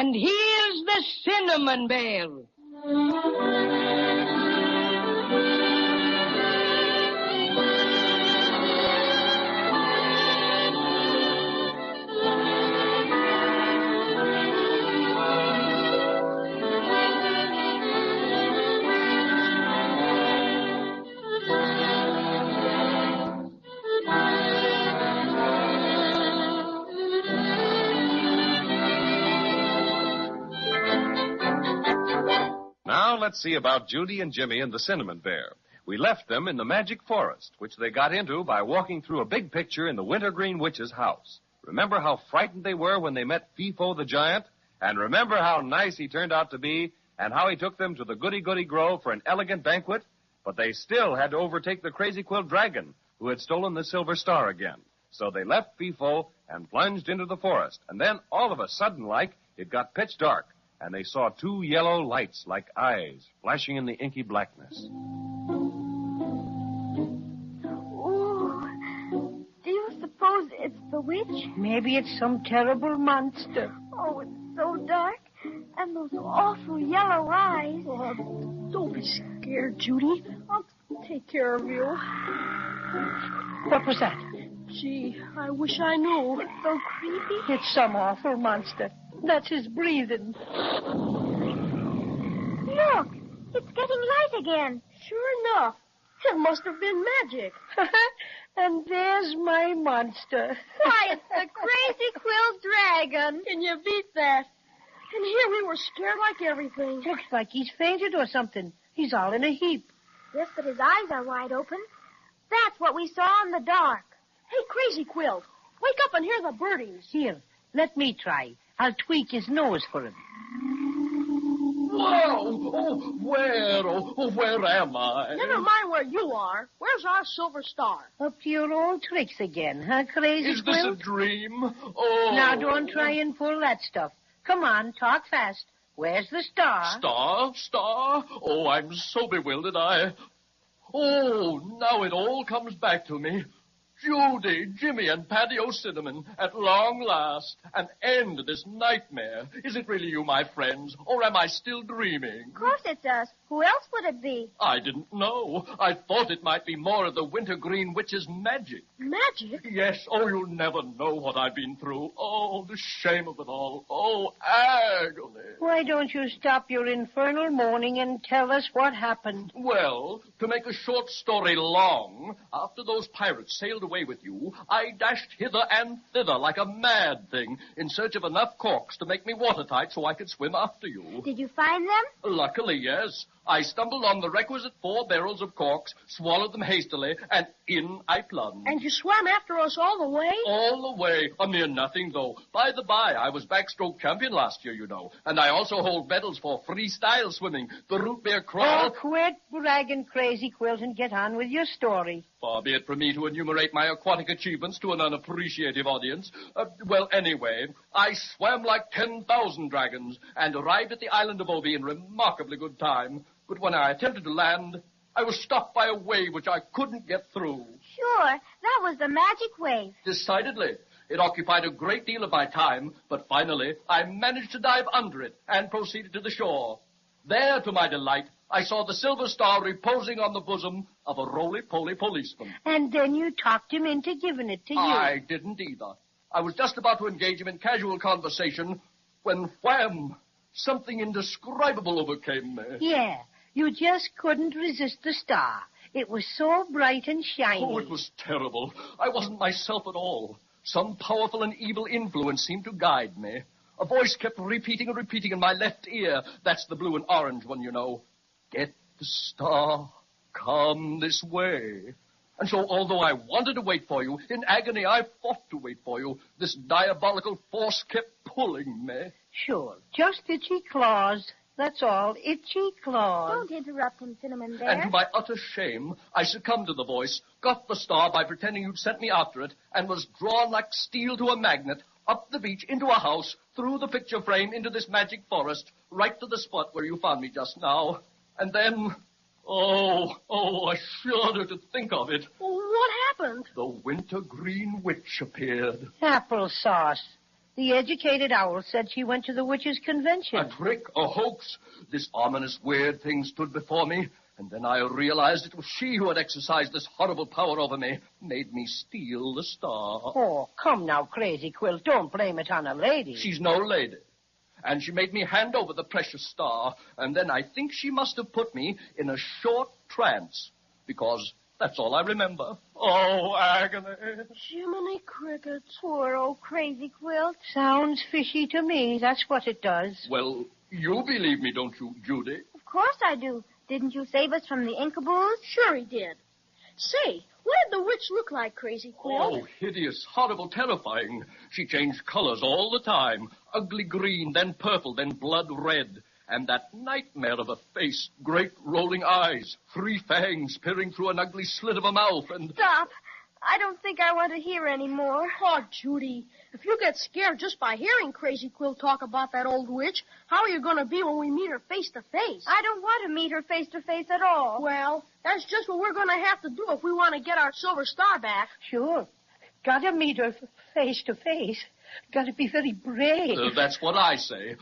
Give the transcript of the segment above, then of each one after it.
And here's the cinnamon bear. Now let's see about Judy and Jimmy and the Cinnamon Bear. We left them in the magic forest, which they got into by walking through a big picture in the Wintergreen Witch's house. Remember how frightened they were when they met Fee-Fo the giant? And remember how nice he turned out to be and how he took them to the Goody-Goody Grove for an elegant banquet? But they still had to overtake the Crazy Quilt Dragon, who had stolen the silver star again. So they left Fee-Fo and plunged into the forest. And then, all of a sudden, it got pitch dark. And they saw two yellow lights like eyes flashing in the inky blackness. Oh, do you suppose it's the witch? Maybe it's some terrible monster. Oh, it's so dark. And those awful yellow eyes. Oh, don't be scared, Judy. I'll take care of you. What was that? Gee, I wish I knew. It's so creepy. It's some awful monster. That's his breathing. Look, it's getting light again. Sure enough. It must have been magic. And there's my monster. Why, it's the Crazy Quilt Dragon. Can you beat that? And here we were scared like everything. Looks like he's fainted or something. He's all in a heap. Yes, but his eyes are wide open. That's what we saw in the dark. Hey, Crazy Quilt, wake up and hear the birdies. Here, let me try. I'll tweak his nose for him. Whoa! Where am I? Never mind where you are. Where's our silver star? Up to your old tricks again, huh, Crazy Is Quilt? this a dream? Oh. Now, don't try and pull that stuff. Come on, talk fast. Where's the star? Star? Oh, I'm so bewildered, Oh, now it all comes back to me. Judy, Jimmy, and Patio Cinnamon, at long last, an end to this nightmare. Is it really you, my friends, or am I still dreaming? Of course it's us. Who else would it be? I didn't know. I thought it might be more of the Wintergreen Witch's magic. Magic? Yes. Oh, you'll never know what I've been through. Oh, the shame of it all. Oh, agony. Why don't you stop your infernal moaning and tell us what happened? Well, to make a short story long, after those pirates sailed away with you, I dashed hither and thither like a mad thing in search of enough corks to make me watertight so I could swim after you. Did you find them? Luckily, yes. I stumbled on the requisite 4 barrels of corks, swallowed them hastily, and in I plunged. And you swam after us all the way? All the way. A mere nothing, though. By the by, I was backstroke champion last year, you know. And I also hold medals for freestyle swimming, the root beer crawl. Oh, quit bragging, Crazy Quilt, and get on with your story. Far be it from me to enumerate my aquatic achievements to an unappreciative audience. Well, anyway, I swam like 10,000 dragons and arrived at the island of Obi in remarkably good time. But when I attempted to land, I was stopped by a wave which I couldn't get through. Sure, that was the magic wave. Decidedly. It occupied a great deal of my time, but finally I managed to dive under it and proceeded to the shore. There, to my delight, I saw the silver star reposing on the bosom of a roly-poly policeman. And then you talked him into giving it to you. I didn't either. I was just about to engage him in casual conversation when, wham, something indescribable overcame me. Yeah, you just couldn't resist the star. It was so bright and shiny. Oh, it was terrible. I wasn't myself at all. Some powerful and evil influence seemed to guide me. A voice kept repeating and repeating in my left ear. That's the blue and orange one, you know. Get the star, come this way. And so, although I wanted to wait for you, in agony I fought to wait for you. This diabolical force kept pulling me. Sure, just itchy claws. That's all, itchy claws. Don't interrupt him, Cinnamon Bear. And to my utter shame, I succumbed to the voice, got the star by pretending you'd sent me after it, and was drawn like steel to a magnet, up the beach, into a house, through the picture frame, into this magic forest, right to the spot where you found me just now. And then, I shudder to think of it. What happened? The Wintergreen Witch appeared. Applesauce. The educated owl said she went to the witches' convention. A trick, a hoax. This ominous, weird thing stood before me, and then I realized it was she who had exercised this horrible power over me, made me steal the star. Oh, come now, Crazy Quilt. Don't blame it on a lady. She's no lady. And she made me hand over the precious star, and then I think she must have put me in a short trance, because that's all I remember. Oh, agony. Jiminy Crickets. Poor old Crazy Quilt. Sounds fishy to me. That's what it does. Well, you believe me, don't you, Judy? Of course I do. Didn't you save us from the Inkaboos? Sure he did. Say, what did the witch look like, Crazy Quilt? Oh, hideous, horrible, terrifying. She changed colors all the time. Ugly green, then purple, then blood red. And that nightmare of a face, great rolling eyes, 3 fangs peering through an ugly slit of a mouth, and... Stop. I don't think I want to hear any more. Oh, Judy, if you get scared just by hearing Crazy Quilt talk about that old witch, how are you going to be when we meet her face to face? I don't want to meet her face to face at all. Well, that's just what we're going to have to do if we want to get our silver star back. Sure. Gotta meet her face to face. Gotta be very brave. That's what I say,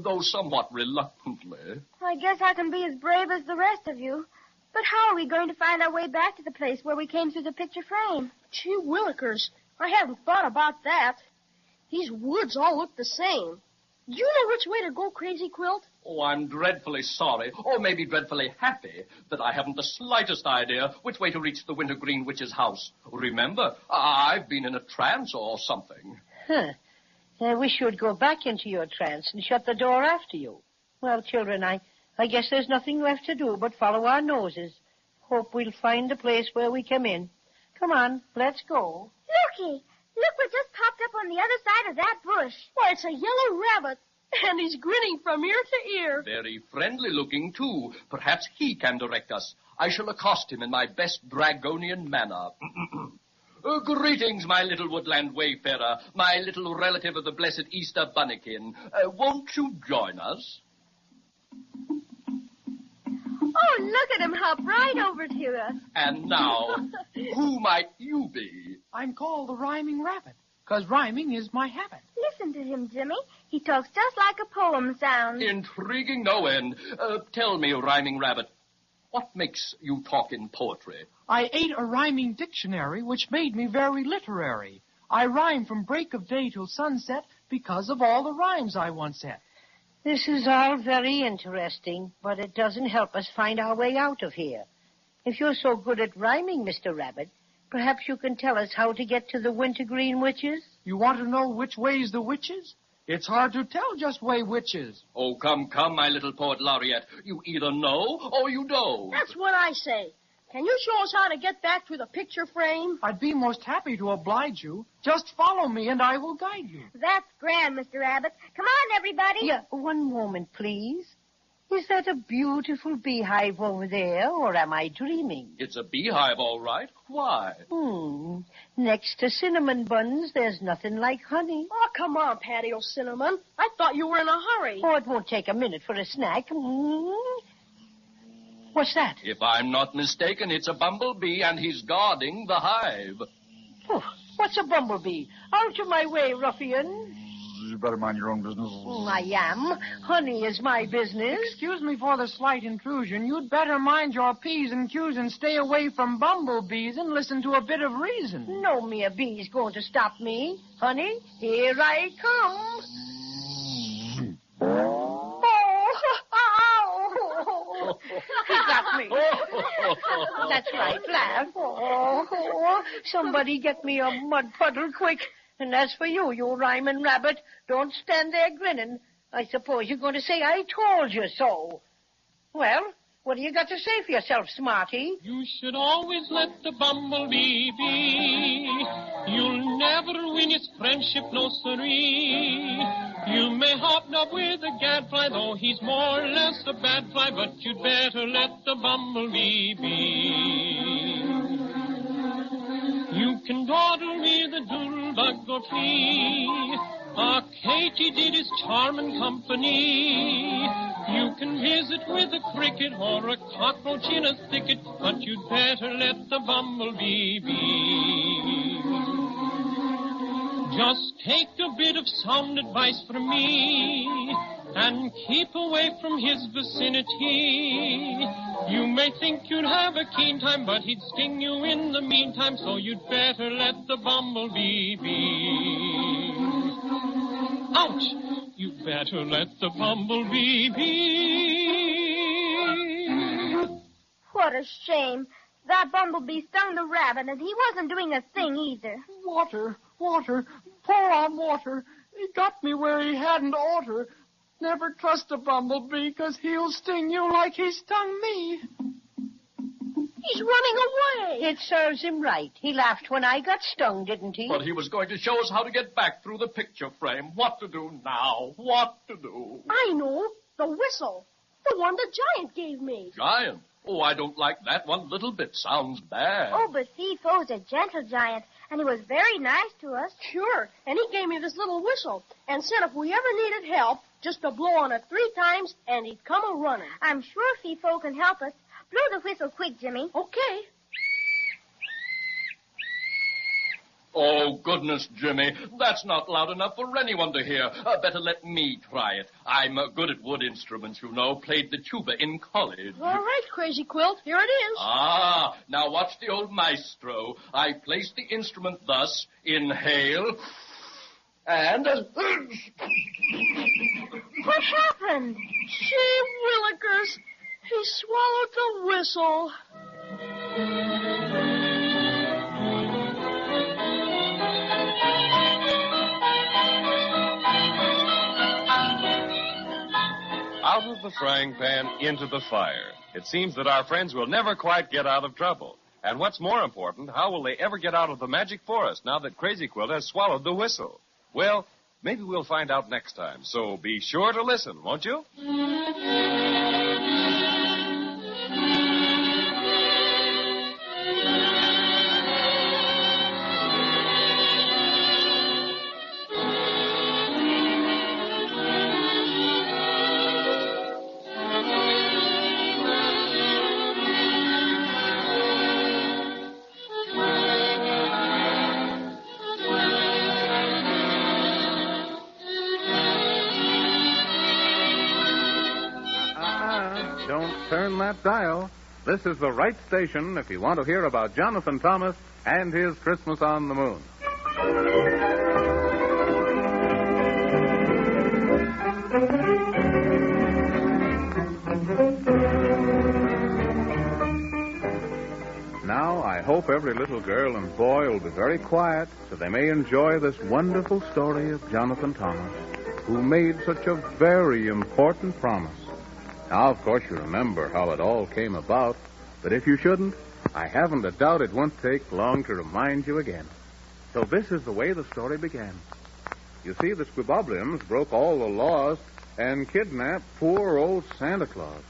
though somewhat reluctantly. I guess I can be as brave as the rest of you. But how are we going to find our way back to the place where we came through the picture frame? Gee willikers, I haven't thought about that. These woods all look the same. Do you know which way to go, Crazy Quilt? Oh, I'm dreadfully sorry, or maybe dreadfully happy, that I haven't the slightest idea which way to reach the Wintergreen Witch's house. Remember, I've been in a trance or something. Huh. I wish you'd go back into your trance and shut the door after you. Well, children, I guess there's nothing left to do but follow our noses. Hope we'll find the place where we came in. Come on, let's go. Looky! Look what just popped up on the other side of that bush. Why, it's a yellow rabbit, and he's grinning from ear to ear. Very friendly looking, too. Perhaps he can direct us. I shall accost him in my best Dragonian manner. Greetings, my little woodland wayfarer, my little relative of the blessed Easter bunnikin. Won't you join us? Oh, look at him hop right over to us. And now, who might you be? I'm called the Rhyming Rabbit, 'cause rhyming is my habit. Listen to him, Jimmy. He talks just like a poem sounds. Intriguing no end. Tell me, Rhyming Rabbit, what makes you talk in poetry? I ate a rhyming dictionary, which made me very literary. I rhyme from break of day till sunset because of all the rhymes I once set. This is all very interesting, but it doesn't help us find our way out of here. If you're so good at rhyming, Mr. Rabbit, perhaps you can tell us how to get to the Wintergreen Witches? You want to know which way's the witches? It's hard to tell just way which is. Oh, come, my little poet laureate. You either know or you don't. That's what I say. Can you show us how to get back to the picture frame? I'd be most happy to oblige you. Just follow me and I will guide you. That's grand, Mr. Rabbit. Come on, everybody. Yeah, one moment, please. Is that a beautiful beehive over there, or am I dreaming? It's a beehive, all right. Why? Next to cinnamon buns, there's nothing like honey. Oh, come on, Patio Cinnamon. I thought you were in a hurry. Oh, it won't take a minute for a snack. What's that? If I'm not mistaken, it's a bumblebee, and he's guarding the hive. Oh, what's a bumblebee? Out of my way, ruffian. You better mind your own business. I am. Honey is my business. Excuse me for the slight intrusion. You'd better mind your P's and Q's and stay away from bumblebees and listen to a bit of reason. No mere bee's going to stop me. Honey, here I come. He got me. That's right, laugh. Oh, somebody get me a mud puddle quick. And as for you, you rhyming rabbit, don't stand there grinning. I suppose you're going to say I told you so. Well, what do you got to say for yourself, smarty? You should always let the bumblebee be. You'll never win his friendship, no siree. You may hobnob with a gadfly, though he's more or less a bad fly, but you'd better let the bumblebee be. You can dawdle with a doodlebug or flea. A katydid is charming company. You can visit with a cricket or a cockroach in a thicket, but you'd better let the bumblebee be. Just take a bit of sound advice from me and keep away from his vicinity. You may think you'd have a keen time, but he'd sting you in the meantime, so you'd better let the bumblebee be. Ouch! You'd better let the bumblebee be. What a shame. That bumblebee stung the rabbit, and he wasn't doing a thing either. Water, water, pour on water. He got me where he hadn't oughter. Never trust a bumblebee, 'cause he'll sting you like he stung me. He's running away. It serves him right. He laughed when I got stung, didn't he? But he was going to show us how to get back through the picture frame. What to do now? What to do? I know. The whistle. The one the giant gave me. Giant? Oh, I don't like that one little bit. Sounds bad. Oh, but Feefo's a gentle giant, and he was very nice to us. Sure. And he gave me this little whistle and said if we ever needed help, just to blow on it 3 times, and he'd come a-running. I'm sure Feefo can help us. Blow the whistle quick, Jimmy. Okay. Oh, goodness, Jimmy. That's not loud enough for anyone to hear. Better let me try it. I'm good at wood instruments, you know. Played the tuba in college. All right, Crazy Quilt. Here it is. Ah, now watch the old maestro. I place the instrument thus. Inhale. And... What happened? Gee willikers. He swallowed the whistle. Out of the frying pan into the fire. It seems that our friends will never quite get out of trouble. And what's more important, how will they ever get out of the magic forest now that Crazy Quilt has swallowed the whistle? Well, maybe we'll find out next time. So be sure to listen, won't you? Don't turn that dial. This is the right station if you want to hear about Jonathan Thomas and his Christmas on the Moon. Now, I hope every little girl and boy will be very quiet so they may enjoy this wonderful story of Jonathan Thomas, who made such a very important promise. Now, of course, you remember how it all came about, but if you shouldn't, I haven't a doubt it won't take long to remind you again. So this is the way the story began. You see, the Squibobliums broke all the laws and kidnapped poor old Santa Claus.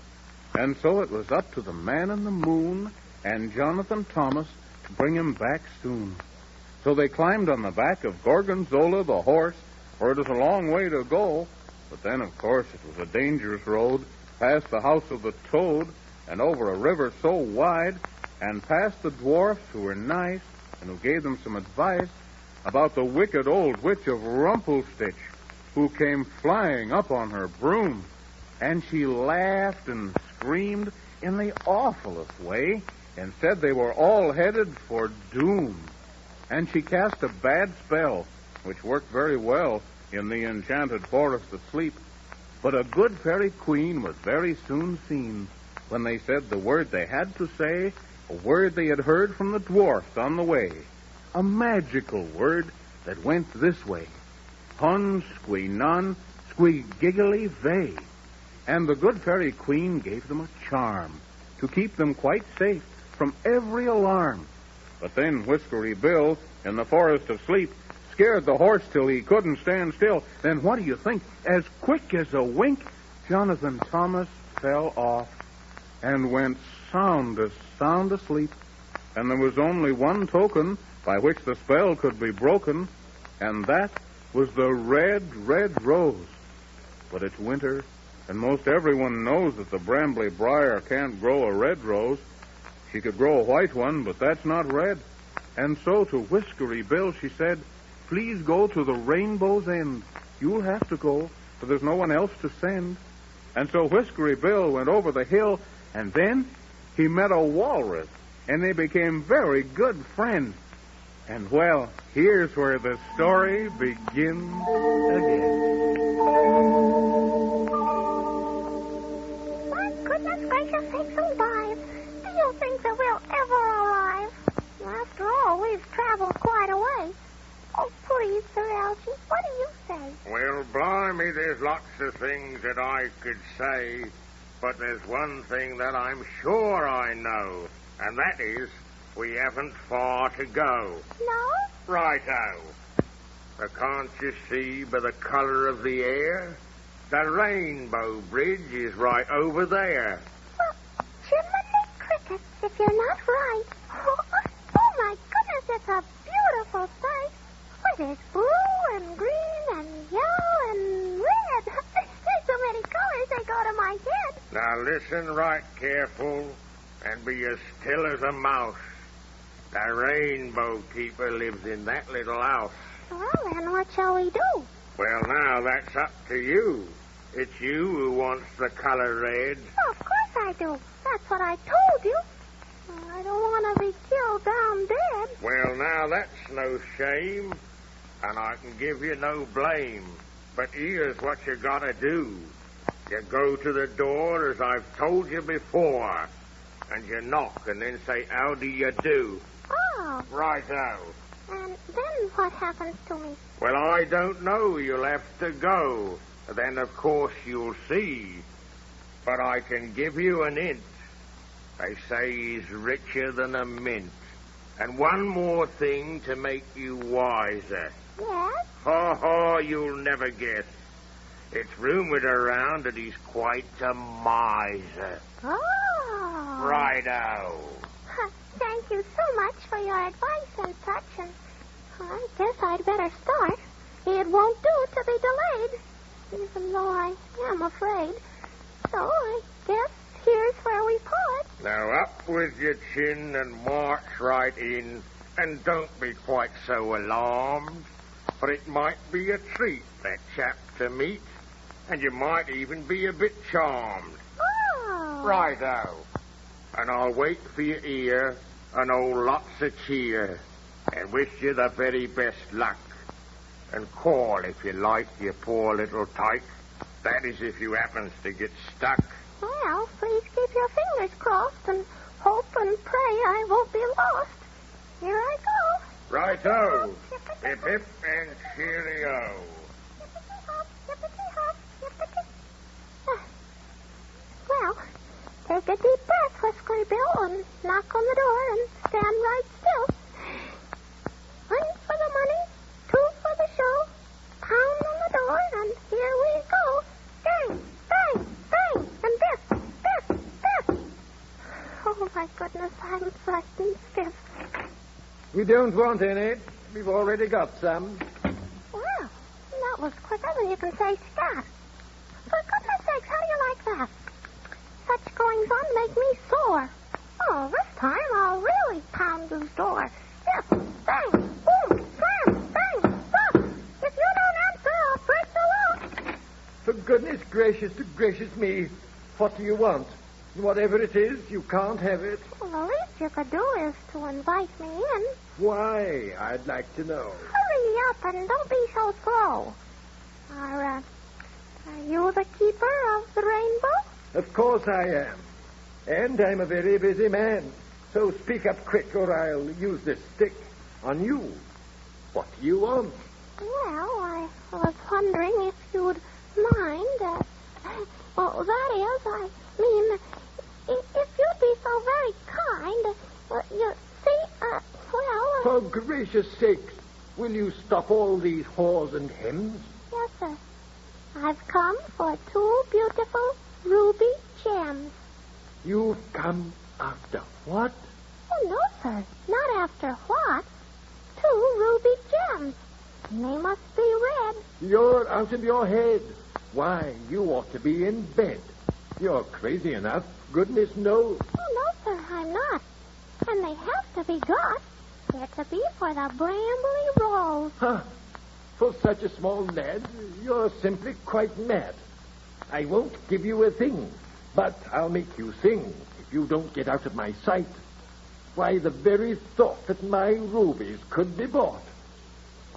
And so it was up to the Man in the Moon and Jonathan Thomas to bring him back soon. So they climbed on the back of Gorgonzola the horse, for it was a long way to go. But then, of course, it was a dangerous road, past the house of the Toad, and over a river so wide, and past the dwarfs who were nice and who gave them some advice about the wicked old witch of Rumpelstitch, who came flying up on her broom. And she laughed and screamed in the awfulest way and said they were all headed for doom. And she cast a bad spell, which worked very well in the enchanted forest of sleep. But a good fairy queen was very soon seen when they said the word they had to say, a word they had heard from the dwarfs on the way, a magical word that went this way: Hun squee nun squee giggly vey. And the good fairy queen gave them a charm to keep them quite safe from every alarm. But then Whiskery Bill in the forest of sleep scared the horse till he couldn't stand still. Then what do you think? As quick as a wink, Jonathan Thomas fell off and went sound asleep. And there was only one token by which the spell could be broken, and that was the red, red rose. But it's winter, and most everyone knows that the brambly briar can't grow a red rose. She could grow a white one, but that's not red. And so to Whiskery Bill she said, please go to the rainbow's end. You'll have to go, for there's no one else to send. And so Whiskery Bill went over the hill, and then he met a walrus, and they became very good friends. And, well, here's where the story begins again. My goodness gracious sakes alive. Do you think that we'll ever arrive? After all, we've traveled quite a way. Oh, please, Sir Algy, what do you say? Well, blimey, there's lots of things that I could say, but there's one thing that I'm sure I know, and that is we haven't far to go. No? Righto. Can't you see by the color of the air? The Rainbow Bridge is right over there. Well, Jiminy Crickets, if you're not right. Oh, my goodness, it's a beautiful sight. Well, there's blue and green and yellow and red. There's so many colors they go to my head. Now listen right careful and be as still as a mouse. The Rainbow Keeper lives in that little house. Well, then what shall we do? Well, now, that's up to you. It's you who wants the color red. Oh, of course I do. That's what I told you. I don't want to be killed down dead. Well, now, that's no shame, and I can give you no blame. But here's what you gotta do. You go to the door, as I've told you before, and you knock and then say, how do you do? Oh. Righto. And then what happens to me? Well, I don't know. You'll have to go. Then, of course, you'll see. But I can give you an hint. They say he's richer than a mint. And one more thing to make you wiser. Yes? Ho, you'll never guess. It's rumored around that he's quite a miser. Oh. Righto. Thank you so much for your advice and such, and I guess I'd better start. It won't do to be delayed, even though I am afraid. So I guess here's where we part. Now up with your chin and march right in, and don't be quite so alarmed, for it might be a treat, that chap to meet, and you might even be a bit charmed. Oh. Righto. And I'll wait for you here, and lots of cheer, and wish you the very best luck. And call, if you like, you poor little tyke. That is if you happens to get stuck. Well, please keep your fingers crossed and hope and pray I won't be lost. Here I go. Righto. Hip, hip, and cheerio. Hippity-hop, hippity-hop, hippity. Well, take a deep breath, Whiskery Bill, and knock on the door and stand right still. 1 for the money, 2 for the show. Pound on the door, and here we go. Bang, bang, bang, and biff, biff, biff. Oh, my goodness, I'm frightened stiff. We don't want any. We've already got some. Well, that was quicker than you can say scat. For goodness sakes, how do you like that? Such goings-on make me sore. Oh, this time I'll really pound this door. Yes, bang, boom, slam, bang, stop. If you don't answer, I'll break the lock. For goodness gracious to gracious me, what do you want? Whatever it is, you can't have it. Well, the least you could do is to invite me in. Why? I'd like to know. Hurry up and don't be so slow. Are you the keeper of the rainbow? Of course I am. And I'm a very busy man. So speak up quick or I'll use this stick on you. What do you want? Well, I was wondering if you'd mind. Well, that is, I mean, if you'd be so very kind. You see, well... For gracious sakes, will you stop all these haws and hems? Yes, sir. I've come for 2 beautiful ruby gems. You've come after what? Oh, no, sir. Not after what. 2 ruby gems. They must be red. You're out of your head. Why, you ought to be in bed. You're crazy enough. Goodness knows. Oh, no, sir, I'm not. And they have to be got. They're to be for the Brambly Rolls. Huh. For such a small lad, you're simply quite mad. I won't give you a thing, but I'll make you sing if you don't get out of my sight. Why, the very thought that my rubies could be bought.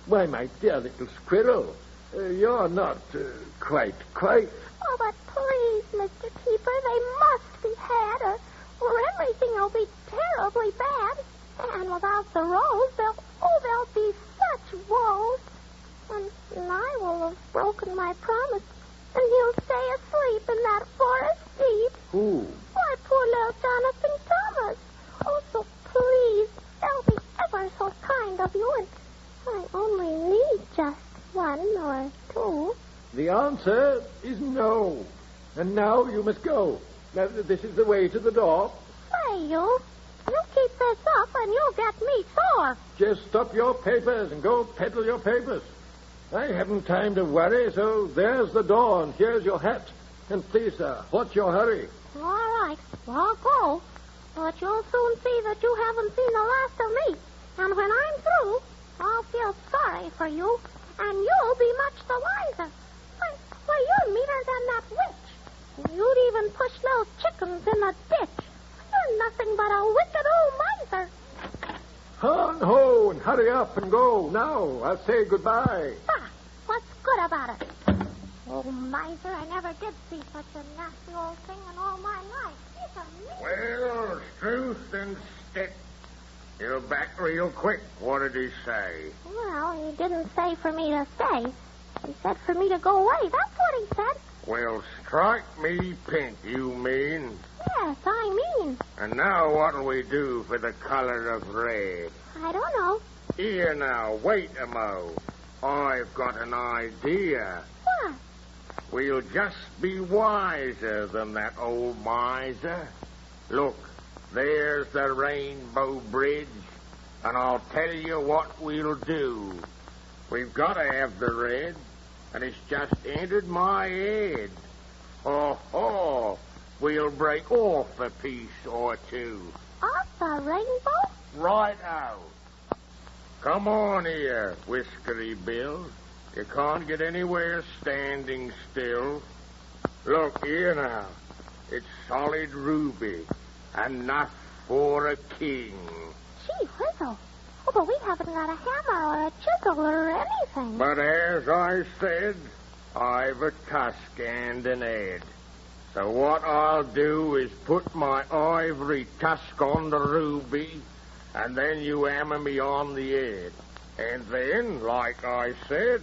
Why, my dear little squirrel, you're not quite. Oh, but please, Mr. Keeper, they must be had, or everything will be terribly bad. And without the rose, there'll be such woes. And I will have broken my promise, and he'll stay asleep in that forest deep. Who? Why, poor little Jonathan Thomas. Oh, so please, they'll be ever so kind of you, and I only need just one or two. The answer is no. And now you must go. Now, this is the way to the door. Say, you keep this up and you'll get me sore. Just stop your papers and go peddle your papers. I haven't time to worry, so there's the door and here's your hat. And please, what's your hurry? All right, I'll go. But you'll soon see that you haven't seen the last of me. And when I'm through, I'll feel sorry for you, and you'll be much the wiser. Why, you're meaner than that witch. You'd even push those chickens in the ditch. You're nothing but a wicked old miser. On ho, and hurry up and go. Now, I'll say goodbye. What's good about it? Oh, miser, I never did see such a nasty old thing in all my life. He's a mean... Well, truth and stick. You're back real quick. What did he say? Well, he didn't say for me to stay. He said for me to go away. That's what he said. Well, strike me pink, you mean? Yes, I mean. And now what'll we do for the color of red? I don't know. Here now, wait a mo. I've got an idea. What? We'll just be wiser than that old miser. Look, there's the Rainbow Bridge, and I'll tell you what we'll do. We've got to have the red, and it's just entered my head. Oh, we'll break off a piece or two. Off the rainbow? Right out. Come on here, Whiskery Bill. You can't get anywhere standing still. Look here now. It's solid ruby. Enough for a king. Gee whizzle. Oh, but we haven't got a hammer or a chisel or anything. But as I said, I've a tusk and an head. So what I'll do is put my ivory tusk on the ruby, and then you hammer me on the head. And then, like I said,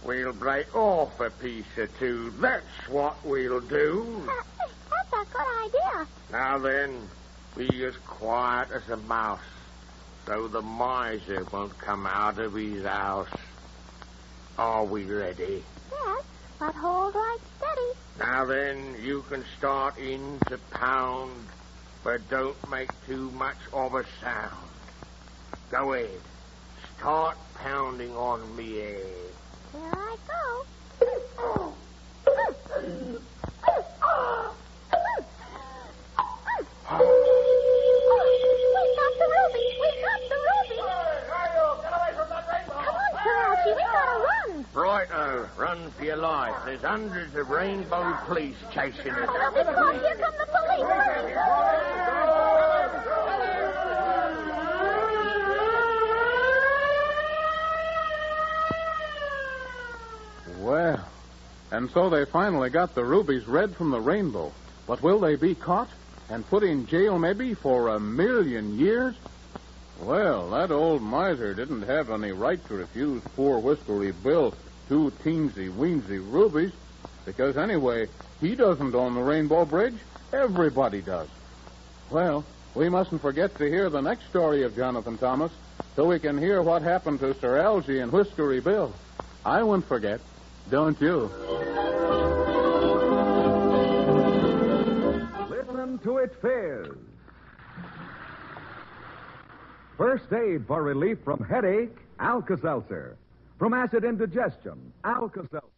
we'll break off a piece or two. That's what we'll do. That's a good idea. Now then, be as quiet as a mouse, so the miser won't come out of his house. Are we ready? Yes, but hold right steady. Now then, you can start in to pound, but don't make too much of a sound. Go ahead. Start pounding on me head. Here I go. We got the ruby. Get away from that rainbow. Come on, Sir Algy, we gotta run. Righto, run for your life. There's hundreds of rainbow police chasing us. Oh, because here come the police. Well, and so they finally got the rubies red from the rainbow. But will they be caught and put in jail maybe for 1,000,000 years? Well, that old miser didn't have any right to refuse poor Whiskery Bill 2 teensy-weensy rubies, because anyway, he doesn't own the Rainbow Bridge. Everybody does. Well, we mustn't forget to hear the next story of Jonathan Thomas, so we can hear what happened to Sir Algy and Whiskery Bill. I won't forget. Don't you? Listen to it fizz. First aid for relief from headache, Alka-Seltzer. From acid indigestion, Alka-Seltzer.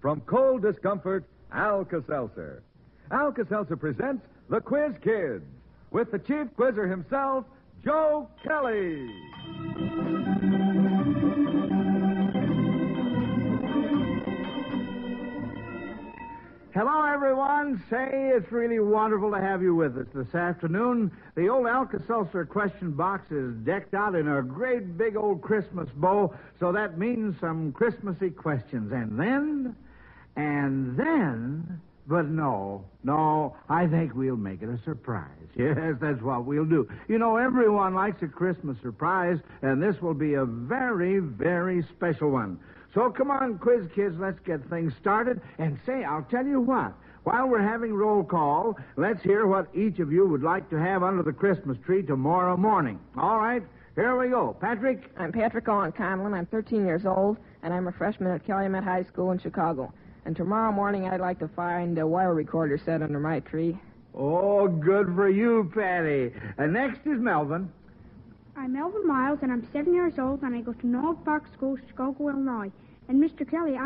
From cold discomfort, Alka-Seltzer. Alka-Seltzer presents The Quiz Kids with the chief quizzer himself, Joe Kelly. Hello, everyone. Say, it's really wonderful to have you with us this afternoon. The old Alka-Seltzer question box is decked out in a great big old Christmas bow, so that means some Christmassy questions. And then, but no, I think we'll make it a surprise. Yes, that's what we'll do. You know, everyone likes a Christmas surprise, and this will be a very, very special one. So come on, quiz kids, let's get things started. And say, I'll tell you what, while we're having roll call, let's hear what each of you would like to have under the Christmas tree tomorrow morning. All right, here we go. Patrick? I'm Patrick Owen Conlon. I'm 13 years old, and I'm a freshman at Calumet High School in Chicago. And tomorrow morning, I'd like to find a wire recorder set under my tree. Oh, good for you, Patty. And next is Melvin. I'm Melvin Miles, and I'm 7 years old, and I go to North Park School, Chicago, Illinois. And Mr. Kelly,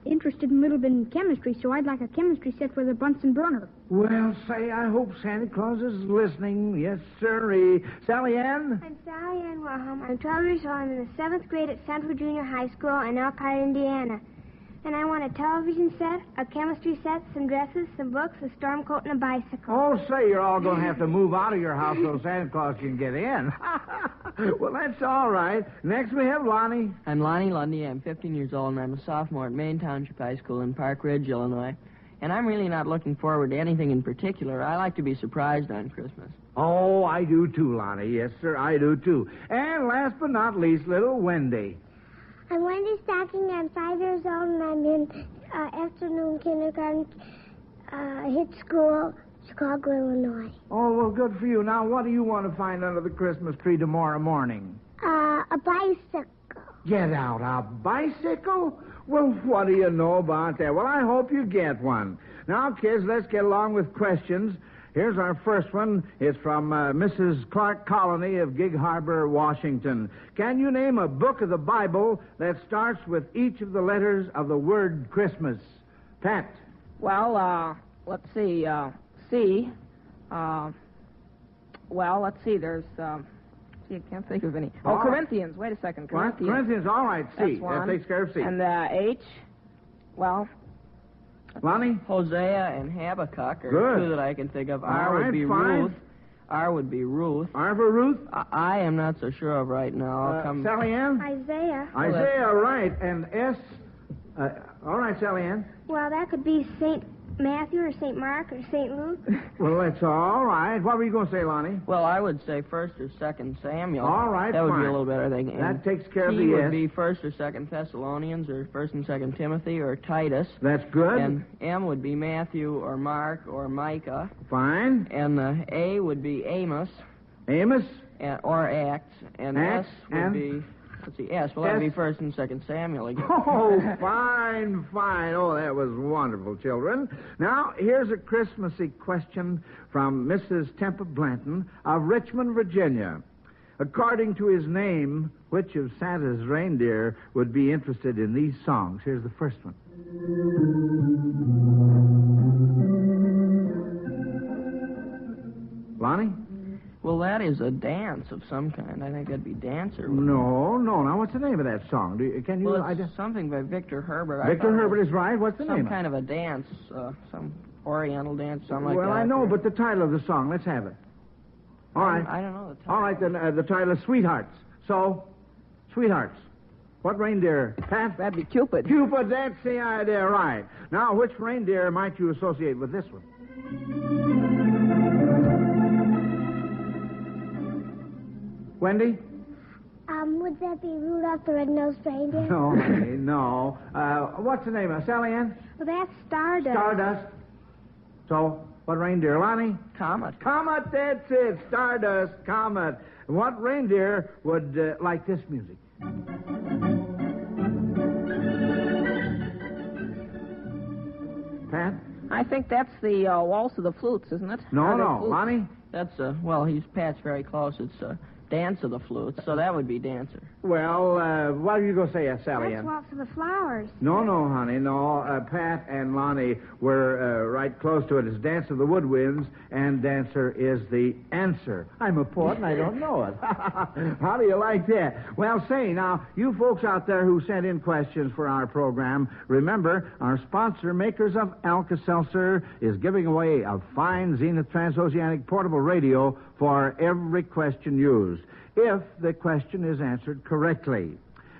interested a little bit in chemistry, so I'd like a chemistry set with a Bunsen burner. Well, say, I hope Santa Claus is listening. Yes, sirree. Sally Ann? I'm Sally Ann Wilhelm. I'm 12 years old. I'm in the 7th grade at Central Junior High School in Elkhart, Indiana. And I want a television set, a chemistry set, some dresses, some books, a storm coat, and a bicycle. Oh, say, you're all going to have to move out of your house so Santa Claus can get in. Well, that's all right. Next we have Lonnie. I'm Lonnie Lundy. I'm 15 years old, and I'm a sophomore at Maine Township High School in Park Ridge, Illinois. And I'm really not looking forward to anything in particular. I like to be surprised on Christmas. Oh, I do too, Lonnie. Yes, sir, I do too. And last but not least, little Wendy. I'm Wendy Stocking. I'm 5 years old, and I'm in afternoon kindergarten, hit school, Chicago, Illinois. Oh, well, good for you. Now, what do you want to find under the Christmas tree tomorrow morning? A bicycle. Get out, a bicycle? Well, what do you know about that? Well, I hope you get one. Now, kids, let's get along with questions. Here's our first one. It's from Mrs. Clark Colony of Gig Harbor, Washington. Can you name a book of the Bible that starts with each of the letters of the word Christmas? Pat? Well, let's see. C. Let's see. There's, I can't think of any. Oh, Corinthians. Wait a second. Corinthians. Corinthians, all right, C. That takes care of C. And H. Well... Lonnie? Hosea and Habakkuk are Good. two that I can think of. R would be fine. Ruth. R would be Ruth. R for Ruth? I am not so sure of right now. Sally Ann? Isaiah. Isaiah, right. And S? All right, Sally Ann. Well, that could be St. Matthew or St. Mark or St. Luke. Well, that's all right. What were you going to say, Lonnie? Well, I would say 1st or 2nd Samuel. All right, that would fine. be a little better, I think. And that takes care of the T would S. be 1st or 2nd Thessalonians or 1st and 2nd Timothy or Titus. That's good. And M would be Matthew or Mark or Micah. Fine. And A would be Amos. Amos? Or Acts. And Acts, S would be... Let's see, S. Well, that would be 1st and 2nd Samuel again. Oh, fine. Oh, that was wonderful, children. Now, here's a Christmassy question from Mrs. Tempa Blanton of Richmond, Virginia. According to his name, which of Santa's reindeer would be interested in these songs? Here's the first one. Lonnie? Well, that is a dance of some kind. I think that'd be Dancer. No. Now, what's the name of that song? Can you? Well, it's something by Victor Herbert. Victor Herbert is right. What's the name? Some kind of a dance, some Oriental dance, something like that. Well, I know, but the title of the song. Let's have it. All right. I don't know the title. All right, then the title is Sweethearts. So, Sweethearts. What reindeer? Pat? That'd be Cupid. Cupid, that's the idea, right. Now, which reindeer might you associate with this one? Wendy? Would that be Rudolph the Red-Nosed Reindeer? No, honey, no. What's the name of it? Sally Ann? Well, that's Stardust. Stardust. So, what reindeer? Lonnie? Comet. Comet, that's it. Stardust, Comet. What reindeer would like this music? Pat? I think that's the Waltz of the Flutes, isn't it? No, Flutes? Lonnie? That's, Pat's very close. It's Dance of the Flute, so that would be Dancer. Well, what are you going to say, Sally That's Ann? Waltz of the Flowers. No, honey, no. Pat and Lonnie were right close to it. It's Dance of the Woodwinds, and Dancer is the answer. I'm a poet, and I don't know it. How do you like that? Well, say, now, you folks out there who sent in questions for our program, remember, our sponsor, makers of Alka-Seltzer, is giving away a fine Zenith Transoceanic portable radio for every question used, if the question is answered correctly.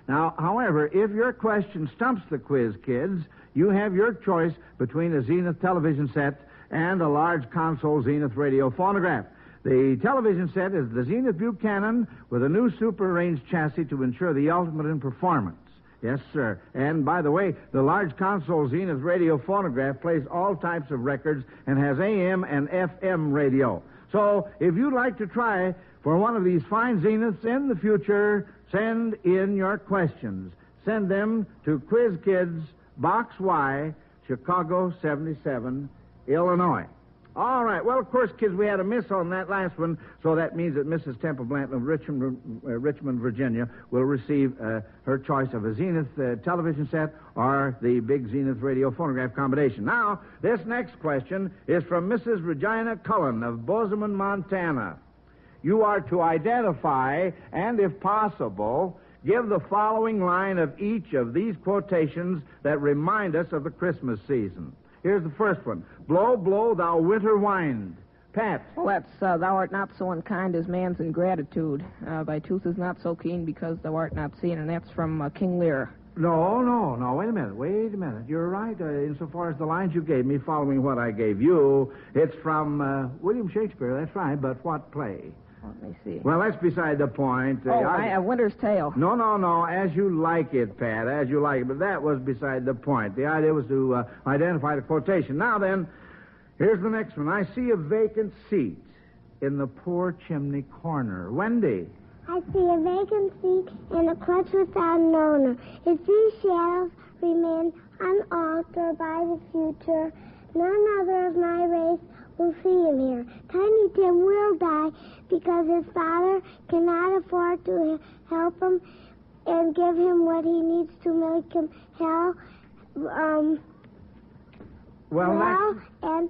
Now, however, if your question stumps the quiz kids, you have your choice between a Zenith television set and a large console Zenith radio phonograph. The television set is the Zenith Buchanan with a new super range chassis to ensure the ultimate in performance. Yes, sir. And by the way, the large console Zenith radio phonograph plays all types of records and has AM and FM radio. So, if you'd like to try for one of these fine Zeniths in the future, send in your questions. Send them to Quiz Kids, Box Y, Chicago 77, Illinois. All right. Well, of course, kids, we had a miss on that last one, so that means that Mrs. Temple Blanton of Richmond, Virginia, will receive her choice of a Zenith television set or the big Zenith radio phonograph combination. Now, this next question is from Mrs. Regina Cullen of Bozeman, Montana. You are to identify and, if possible, give the following line of each of these quotations that remind us of the Christmas season. Here's the first one. Blow, blow, thou winter wind. Pat. Well, that's thou art not so unkind as man's ingratitude. Thy tooth is not so keen because thou art not seen, and that's from King Lear. No. Wait a minute. You're right. Insofar as the lines you gave me following what I gave you, it's from William Shakespeare. That's right, but what play? Let me see. Well, that's beside the point. A Winter's Tale. No. As you like it, Pat. As you like it. But that was beside the point. The idea was to identify the quotation. Now then, here's the next one. I see a vacant seat in the poor chimney corner. Wendy. I see a vacant seat in a crutch without an owner. If these shelves remain unaltered by the future, none other of my race will see him here. Tiny Tim will die because his father cannot afford to help him and give him what he needs to make him well and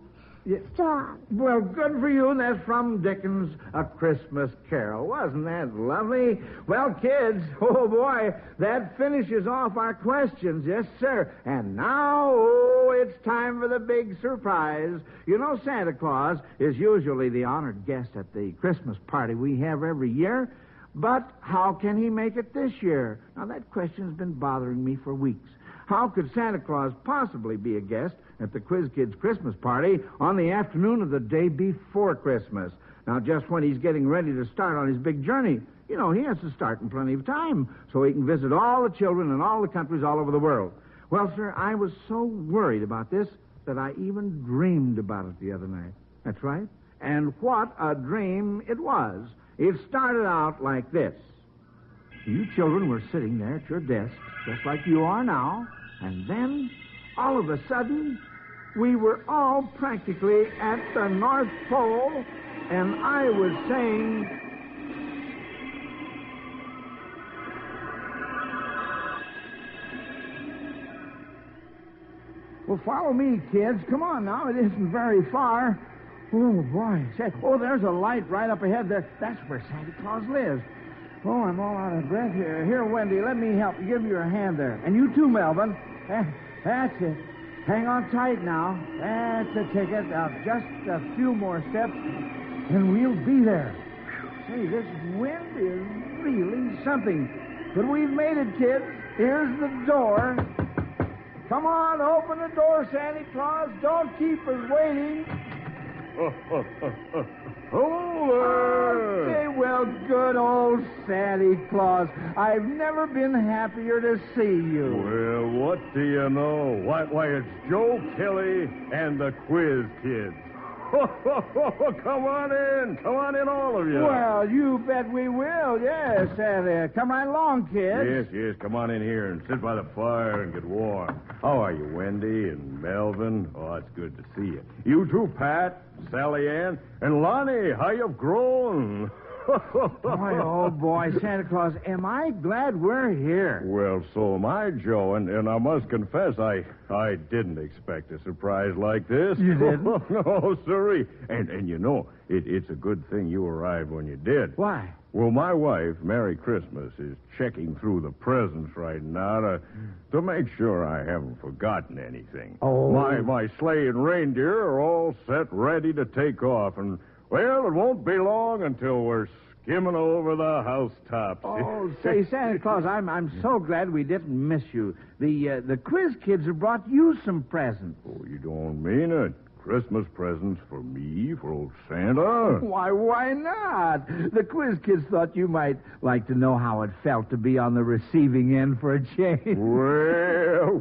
strong. Well, good for you. That's from Dickens' A Christmas Carol. Wasn't that lovely? Well, kids, oh boy, that finishes off our questions. Yes, sir. And now, it's time for the big surprise. You know, Santa Claus is usually the honored guest at the Christmas party we have every year. But how can he make it this year? Now, that question's been bothering me for weeks. How could Santa Claus possibly be a guest at the Quiz Kids Christmas party on the afternoon of the day before Christmas? Now, just when he's getting ready to start on his big journey, you know, he has to start in plenty of time so he can visit all the children in all the countries all over the world. Well, sir, I was so worried about this that I even dreamed about it the other night. That's right. And what a dream it was. It started out like this. You children were sitting there at your desks, just like you are now, and then, all of a sudden, we were all practically at the North Pole, and I was saying... Well, follow me, kids. Come on now. It isn't very far. Oh, boy. Say, there's a light right up ahead there. That's where Santa Claus lives. Oh, I'm all out of breath here. Here, Wendy, let me help you. Give me your hand there. And you too, Melvin. That's it. Hang on tight now. That's the ticket. Just a few more steps, and we'll be there. Say, this wind is really something. But we've made it, kids. Here's the door. Come on, open the door, Santa Claus. Don't keep us waiting. Say, well, good old Santa Claus. I've never been happier to see you. Well, what do you know? Why, it's Joe Kelly and the Quiz Kids. Come on in, all of you. Well, you bet we will, yes. Come right along, kids. Yes, come on in here and sit by the fire and get warm. How are you, Wendy and Melvin? Oh, it's good to see you. You too, Pat, Sally Ann, and Lonnie, how you've grown. Boy, oh, boy, Santa Claus, am I glad we're here. Well, so am I, Joe, and I must confess, I didn't expect a surprise like this. You didn't? No, sirree. And you know, it's a good thing you arrived when you did. Why? Well, my wife, Merry Christmas, is checking through the presents right now to make sure I haven't forgotten anything. Oh. My sleigh and reindeer are all set, ready to take off, and, well, it won't be long until we're skimming over the housetops. Oh, say, Santa Claus, I'm so glad we didn't miss you. The quiz kids have brought you some presents. Oh, you don't mean it? Christmas presents for me, for old Santa? Why not? The quiz kids thought you might like to know how it felt to be on the receiving end for a change. Well.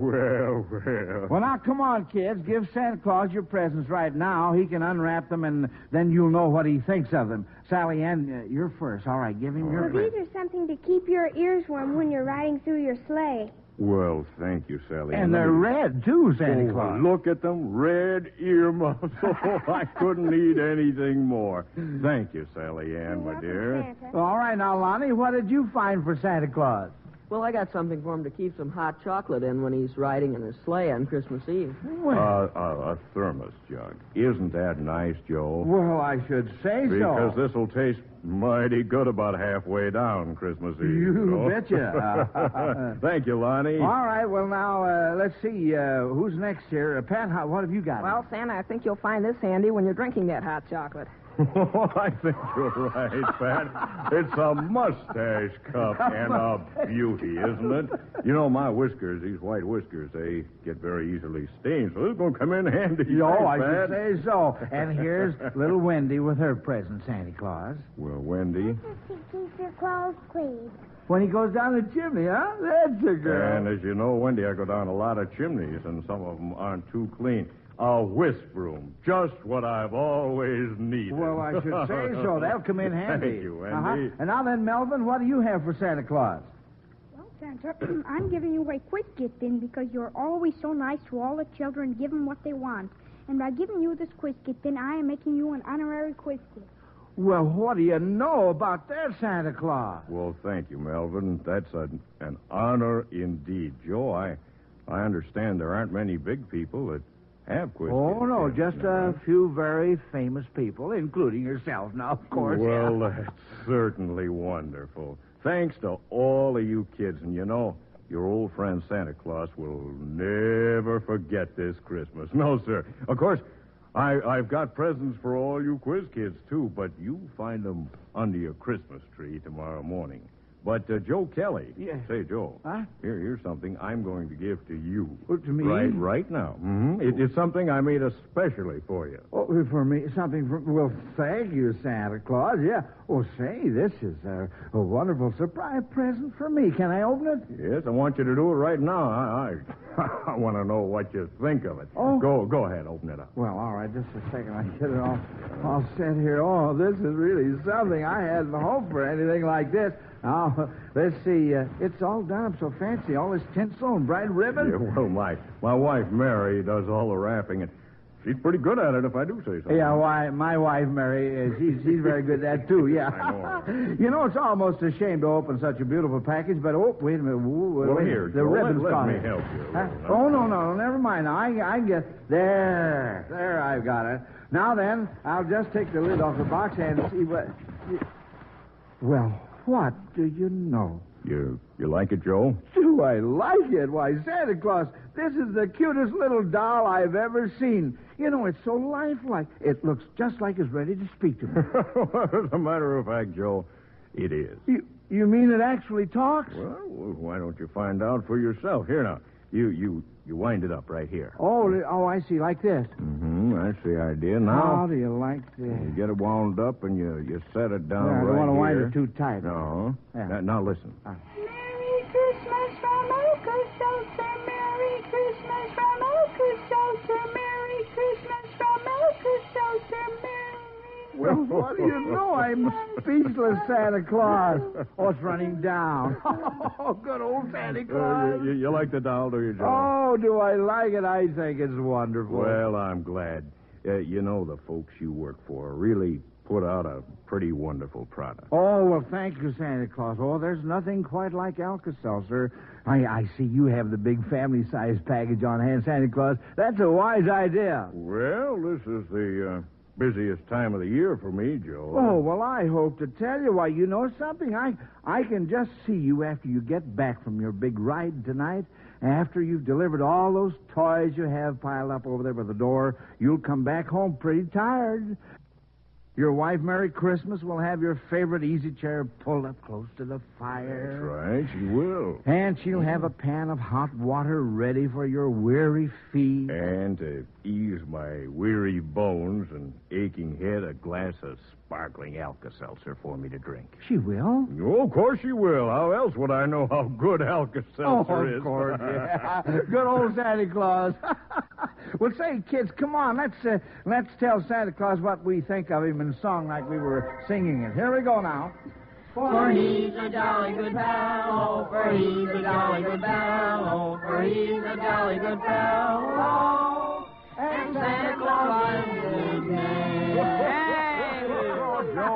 Well, now, come on, kids. Give Santa Claus your presents right now. He can unwrap them, and then you'll know what he thinks of them. Sally Ann, you're first. All right, give him your Well, these are something to keep your ears warm when you're riding through your sleigh. Well, thank you, Sally. And they're red, too, Santa Claus. Look at them, red earmuffs. Oh, I couldn't need anything more. Thank you, Sally Ann, my dear. Santa. All right, now, Lonnie, what did you find for Santa Claus? Well, I got something for him to keep some hot chocolate in when he's riding in his sleigh on Christmas Eve. A thermos jug. Isn't that nice, Joe? Well, I should say because so. this'll taste mighty good about halfway down Christmas Eve. You betcha. Thank you, Lonnie. All right, well, now, let's see. Who's next here? Pat, what have you got? Well, Santa, I think you'll find this handy when you're drinking that hot chocolate. I think you're right, Pat. It's a mustache cup and a beauty, isn't it? You know, my whiskers, these white whiskers, they get very easily stained, so it's going to come in handy. I should say so. And here's little Wendy with her present, Santa Claus. Well, Wendy. This is to keep your clothes clean. When he goes down the chimney, huh? That's a girl. And as you know, Wendy, I go down a lot of chimneys, and some of them aren't too clean. A whisk broom, just what I've always needed. Well, I should say so. That'll come in handy. Thank you, Wendy. Uh-huh. And now then, Melvin, what do you have for Santa Claus? Well, Santa, I'm giving you a quiz gift then because you're always so nice to all the children, give them what they want. And by giving you this quiz gift, then I am making you an honorary quiz gift. Well, what do you know about that, Santa Claus? Well, thank you, Melvin. That's an honor indeed. Joe, I understand there aren't many big people that have quiz Oh, gifts. no, just a few very famous people, including yourself now, of course. Well, that's certainly wonderful. Thanks to all of you kids. And you know, your old friend Santa Claus will never forget this Christmas. No, sir. Of course, I've got presents for all you quiz kids, too, but you'll find them under your Christmas tree tomorrow morning. But, Joe Kelly. Yeah. Say, Joe. Huh? Here's something I'm going to give to you. To me? Right now. Mm-hmm. It's something I made especially for you. Oh, for me, something from... Well, thank you, Santa Claus. Yeah. Oh, say, this is a wonderful surprise present for me. Can I open it? Yes, I want you to do it right now. I want to know what you think of it. Oh. Go ahead, open it up. Well, all right, just a second. I get it all set here. Oh, this is really something. I hadn't hoped for anything like this. Now, let's see. It's all done up so fancy. All this tinsel and bright ribbon. Yeah, well, my wife, Mary, does all the wrapping, and she's pretty good at it, if I do say so. Yeah, why, my wife, Mary, she's very good at that, too, yeah. I know. You know, it's almost a shame to open such a beautiful package, but, wait a minute. Well, here, the Joe, ribbon's let gone. me help you. Huh? Oh, no, never mind. Now, I get... There, I've got it. Now, then, I'll just take the lid off the box and see what... Well... What do you know? You like it, Joe? Do I like it? Why, Santa Claus, this is the cutest little doll I've ever seen. You know, it's so lifelike. It looks just like it's ready to speak to me. As a matter of fact, Joe, it is. You mean it actually talks? Well, why don't you find out for yourself? Here now, you wind it up right here. Oh, I see, like this. Mm-hmm, that's the idea. Now, how do you like this? You get it wound up and you set it down I right don't want to wind here. it too tight. No. Yeah. Now listen. Merry Christmas from Alka-Seltzer. Merry Christmas from Alka-Seltzer. Merry Christmas from Alka-Seltzer. Merry... Well, what do you know? I'm speechless, Santa Claus. Oh, it's running down. Oh, good old Santa Claus. You like the doll, do you, Joe? Oh, do I like it? I think it's wonderful. Well, I'm glad. You know, the folks you work for really put out a pretty wonderful product. Oh, well, thank you, Santa Claus. Oh, there's nothing quite like Alka-Seltzer. I see you have the big family-sized package on hand, Santa Claus. That's a wise idea. Well, this is the busiest time of the year for me, Joe. Oh, well, I hope to tell you. Why, you know something? I can just see you after you get back from your big ride tonight. After you've delivered all those toys you have piled up over there by the door, you'll come back home pretty tired. Your wife, Merry Christmas, will have your favorite easy chair pulled up close to the fire. That's right, she will. And she'll have a pan of hot water ready for your weary feet. And to ease my weary bones and aching head, a glass of sparkling Alka-Seltzer for me to drink. She will? Oh, of course she will. How else would I know how good Alka-Seltzer is? Of course, yeah. Good old Santa Claus. Well, say, kids, come on. Let's tell Santa Claus what we think of him in song like we were singing it. Here we go now. For he's a jolly good fellow, for he's a jolly good fellow, for he's a jolly good fellow, and Santa Claus is his name.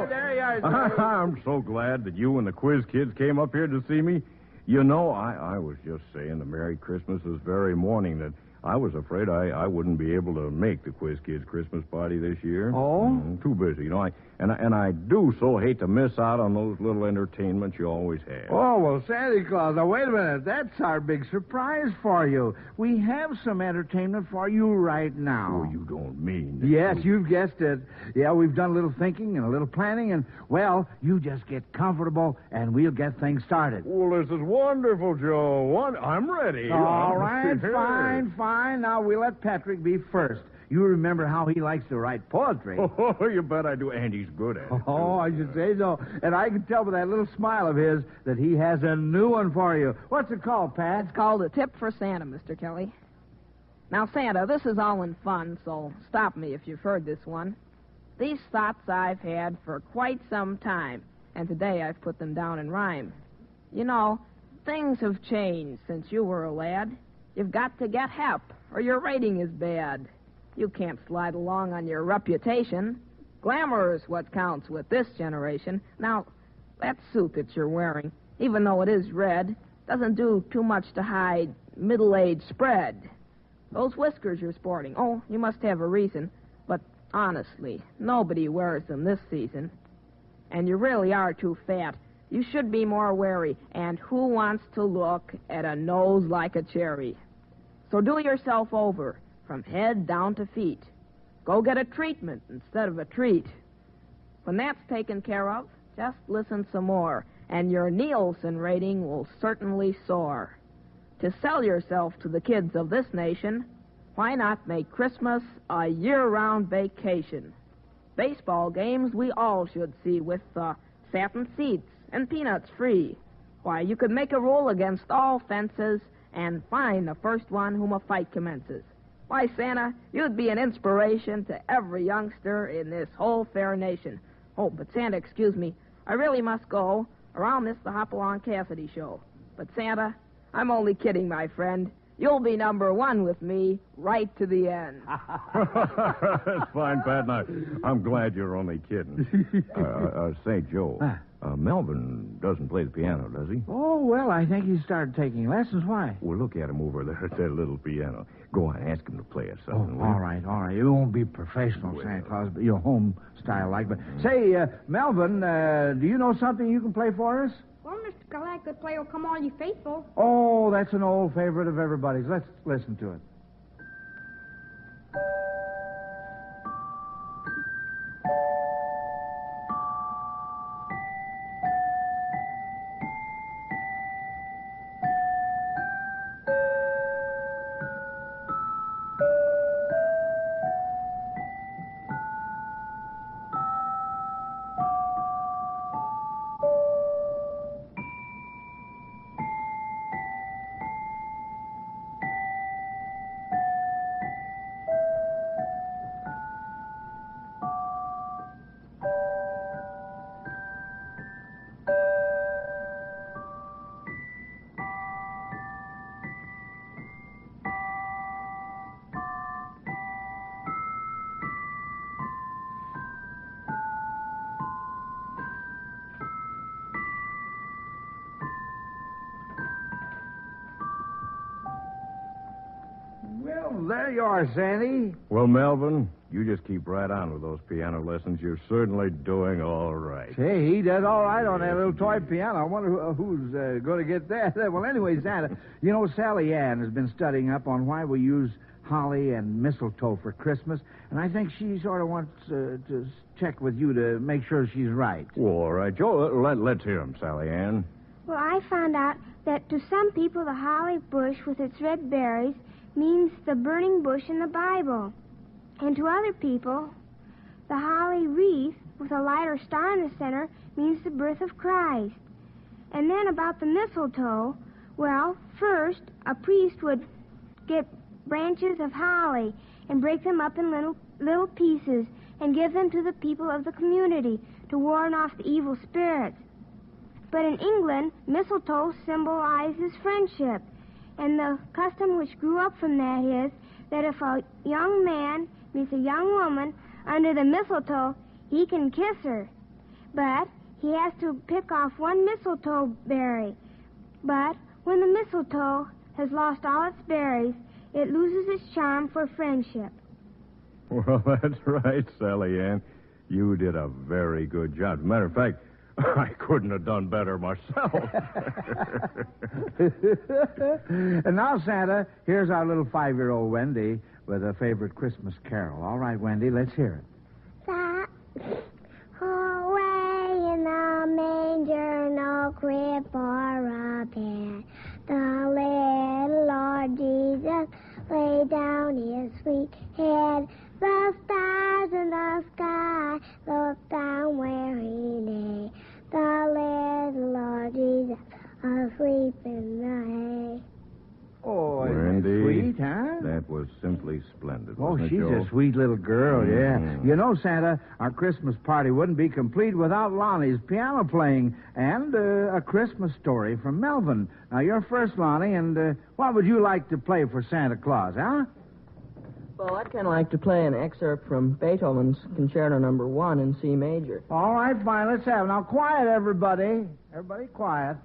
There you are. I'm so glad that you and the quiz kids came up here to see me. You know, I was just saying the Merry Christmas this very morning that I was afraid I wouldn't be able to make the Quiz Kids Christmas party this year. Oh? Too busy, you know. I do so hate to miss out on those little entertainments you always have. Oh, well, Santa Claus, now, wait a minute. That's our big surprise for you. We have some entertainment for you right now. Oh, you don't mean that. Yes, you've guessed it. Yeah, we've done a little thinking and a little planning, and, well, you just get comfortable, and we'll get things started. Well, this is wonderful, Joe. I'm ready. All right, fine. Now, we'll let Patrick be first. You remember how he likes to write poetry. Oh, you bet I do, and he's good at it. Oh, I should say so. And I can tell by that little smile of his that he has a new one for you. What's it called, Pat? It's called A Tip for Santa, Mr. Kelly. Now, Santa, this is all in fun, so stop me if you've heard this one. These thoughts I've had for quite some time, and today I've put them down in rhyme. You know, things have changed since you were a lad. You've got to get help, or your rating is bad. You can't slide along on your reputation. Glamour is what counts with this generation. Now, that suit that you're wearing, even though it is red, doesn't do too much to hide middle-age spread. Those whiskers you're sporting, oh, you must have a reason. But honestly, nobody wears them this season. And you really are too fat. You should be more wary. And who wants to look at a nose like a cherry? So do yourself over, from head down to feet. Go get a treatment instead of a treat. When that's taken care of, just listen some more, and your Nielsen rating will certainly soar. To sell yourself to the kids of this nation, why not make Christmas a year-round vacation? Baseball games we all should see with satin seats and peanuts free. Why, you could make a rule against all fences and fine the first one whom a fight commences. Why, Santa, you'd be an inspiration to every youngster in this whole fair nation. Oh, but Santa, excuse me, I really must go, or I'll miss the Hopalong Cassidy show. But Santa, I'm only kidding, my friend. You'll be number one with me right to the end. That's fine, Pat. Now, I'm glad you're only kidding. Say, Joe, Melvin doesn't play the piano, does he? Oh, well, I think he started taking lessons. Why? Well, look at him over there at that little piano. Go on, ask him to play us something. Oh, all right. It won't be professional, Santa Claus, but your home style like. But say, Melvin, do you know something you can play for us? Well, Mr. Kelly, I could play "Oh Come All You Faithful." Oh, that's an old favorite of everybody's. Let's listen to it. Well, there you are, Sandy. Well, Melvin, you just keep right on with those piano lessons. You're certainly doing all right. Hey, he does all right on that little toy piano. I wonder who's going to get that. Well, anyway, Santa, you know, Sally Ann has been studying up on why we use holly and mistletoe for Christmas, and I think she sort of wants to check with you to make sure she's right. Well, all right, Joe, let's hear him, Sally Ann. Well, I found out that to some people the holly bush with its red berries means the burning bush in the Bible. And to other people, the holly wreath with a lighter star in the center means the birth of Christ. And then about the mistletoe, well, first, a priest would get branches of holly and break them up in little pieces and give them to the people of the community to warn off the evil spirits. But in England, mistletoe symbolizes friendship. And the custom which grew up from that is that if a young man meets a young woman under the mistletoe, he can kiss her. But he has to pick off one mistletoe berry. But when the mistletoe has lost all its berries, it loses its charm for friendship. Well, that's right, Sally Ann. You did a very good job. As a matter of fact, I couldn't have done better myself. And now, Santa, here's our little 5-year-old Wendy with a favorite Christmas carol. All right, Wendy, let's hear it. Away in the manger, no crib or a bed, the little Lord Jesus lay down his sweet head. The stars in the sky looked down where he lay. The little Lord Jesus asleep in the hay. Oh, Wendy, sweet, huh? That was simply splendid. Oh, wasn't it, she's Joe? a sweet little girl, yeah. Mm. You know, Santa, our Christmas party wouldn't be complete without Lonnie's piano playing and a Christmas story from Melvin. Now, you're first, Lonnie, and what would you like to play for Santa Claus, huh? Well, I'd kind of like to play an excerpt from Beethoven's Concerto No. 1 in C major. All right, fine, let's have it. Now, quiet, everybody. Everybody quiet.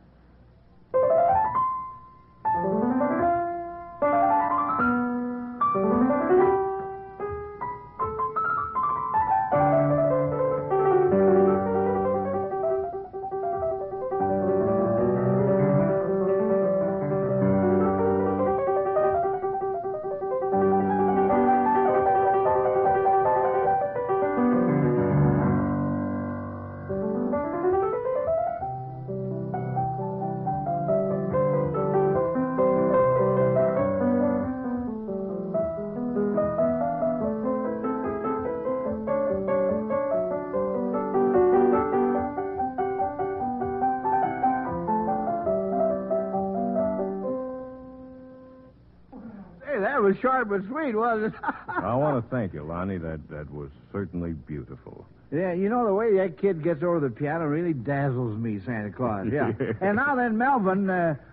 That was short but sweet, wasn't it? I want to thank you, Lonnie. That was certainly beautiful. Yeah, you know, the way that kid gets over the piano really dazzles me, Santa Claus. Yeah. And now then, Melvin,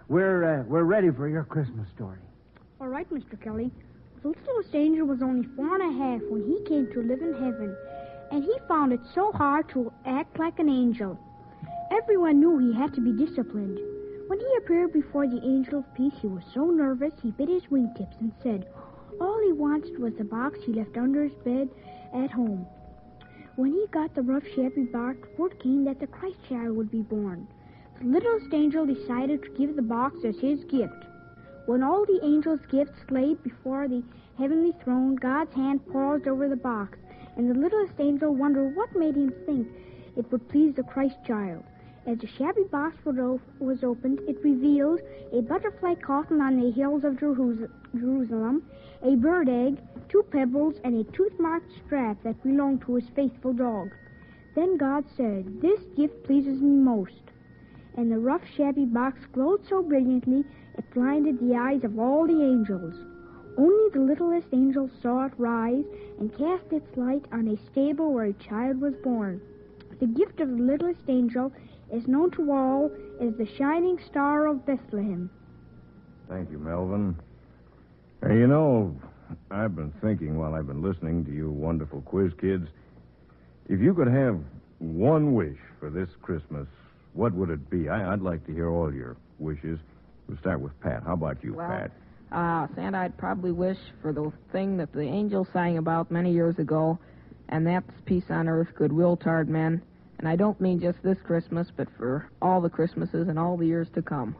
we're ready for your Christmas story. All right, Mr. Kelly. The littlest angel was only 4 and a half when he came to live in heaven, and he found it so hard to act like an angel. Everyone knew he had to be disciplined. When he appeared before the angel of peace, he was so nervous he bit his wingtips and said all he wanted was the box he left under his bed at home. When he got the rough, shabby box, word came that the Christ child would be born. The littlest angel decided to give the box as his gift. When all the angels' gifts lay before the heavenly throne, God's hand paused over the box, and the littlest angel wondered what made him think it would please the Christ child. As the shabby box was opened, it revealed a butterfly cotton on the hills of Jerusalem, a bird egg, 2 pebbles, and a tooth-marked strap that belonged to his faithful dog. Then God said, "This gift pleases me most." And the rough, shabby box glowed so brilliantly it blinded the eyes of all the angels. Only the littlest angel saw it rise and cast its light on a stable where a child was born. The gift of the littlest angel is known to all as the shining star of Bethlehem. Thank you, Melvin. Hey, you know, I've been thinking while I've been listening to you wonderful quiz kids, if you could have one wish for this Christmas, what would it be? I'd like to hear all your wishes. We'll start with Pat. How about you, Well, Pat? Santa, I'd probably wish for the thing that the angels sang about many years ago, and that's peace on earth, goodwill toward men. And I don't mean just this Christmas, but for all the Christmases and all the years to come.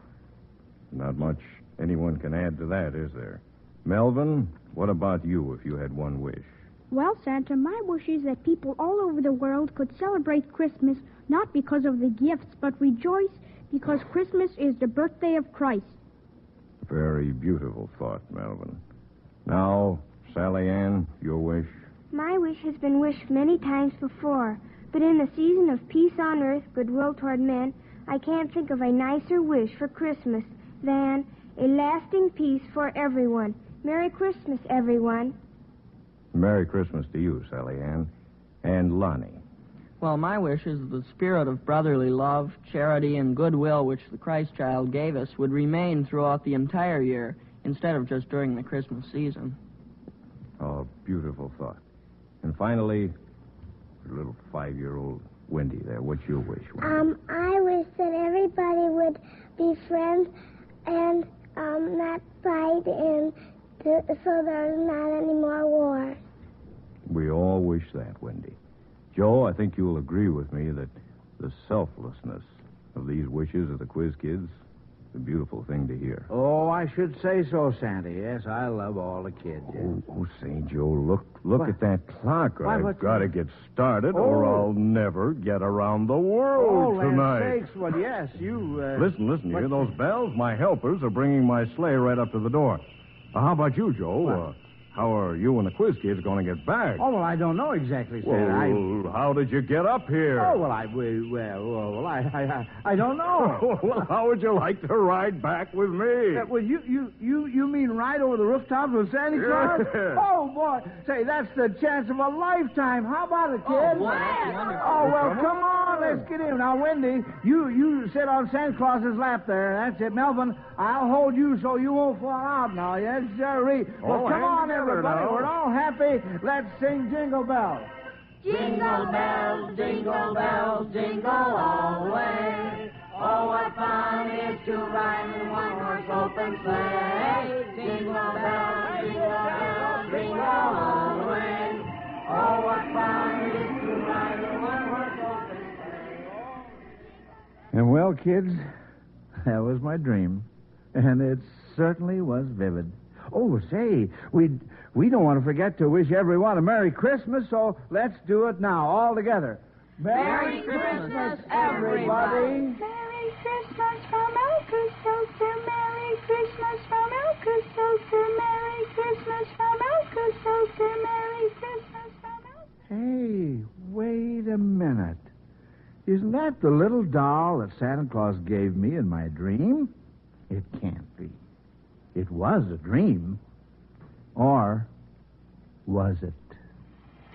Not much anyone can add to that, is there? Melvin, what about you if you had one wish? Well, Santa, my wish is that people all over the world could celebrate Christmas not because of the gifts, but rejoice because Christmas is the birthday of Christ. Very beautiful thought, Melvin. Now, Sally Ann, your wish? My wish has been wished many times before, but in the season of peace on earth, goodwill toward men, I can't think of a nicer wish for Christmas than a lasting peace for everyone. Merry Christmas, everyone. Merry Christmas to you, Sally Ann. And Lonnie. Well, my wish is the spirit of brotherly love, charity, and goodwill which the Christ child gave us would remain throughout the entire year instead of just during the Christmas season. Oh, beautiful thought. And finally, little 5-year-old Wendy there. What's your wish, Wendy? I wish that everybody would be friends and not fight, and so there's not any more wars. We all wish that, Wendy. Joe, I think you'll agree with me that the selflessness of these wishes of the Quiz Kids is a beautiful thing to hear. Oh, I should say so, Santa. Yes, I love all the kids. Yes. Oh, say, Joe, look What? at that clock. Why, I've got to get started, or Oh. I'll never get around the world Oh, tonight. land sakes. Well, yes, you... Listen, you hear those bells? My helpers are bringing my sleigh right up to the door. How about you, Joe? How are you and the Quiz Kids going to get back? Oh, well, I don't know exactly, Santa. Well, how did you get up here? Oh, well, I don't know. Well, how would you like to ride back with me? Well, you mean ride over the rooftops with Santa Claus? Yeah. Oh, boy. Say, that's the chance of a lifetime. How about it, kid? boy, that's wonderful. Oh, well, come on. Let's get in. Now, Wendy, you sit on Santa Claus's lap there. That's it. Melvin, I'll hold you so you won't fall out now. Yes, sir. Well, come on, everybody. now. We're all happy. Let's sing Jingle Bells. Jingle bells, jingle bells, jingle all the way. Oh, what fun it is to ride in one horse open sleigh. Jingle bells, jingle all the way. Oh, what fun it is to ride in one horse open sleigh. And well, kids, that was my dream. And it certainly was vivid. Oh, say, we don't want to forget to wish everyone a Merry Christmas, so let's do it now, all together. Merry Christmas, everybody. Merry Christmas from Alka-Seltzer. Merry Christmas from Alka-Seltzer. Merry Christmas from Alka-Seltzer. Merry Christmas from Alka-Seltzer. Hey, wait a minute. Isn't that the little doll that Santa Claus gave me in my dream? It can't be. It was a dream. Or was it?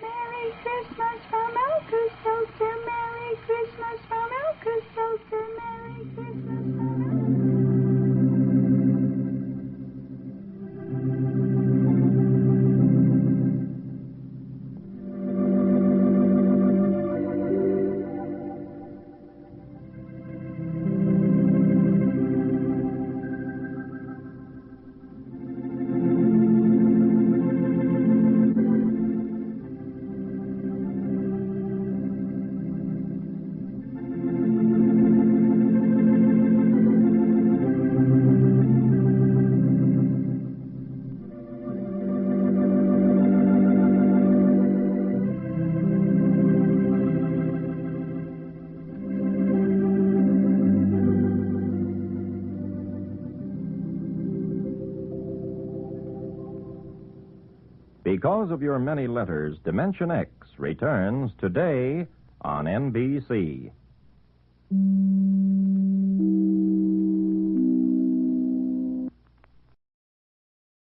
Merry Christmas from Alka-Seltzer. Merry Christmas from Alka-Seltzer. Merry Christmas from Because of your many letters, Dimension X returns today on NBC.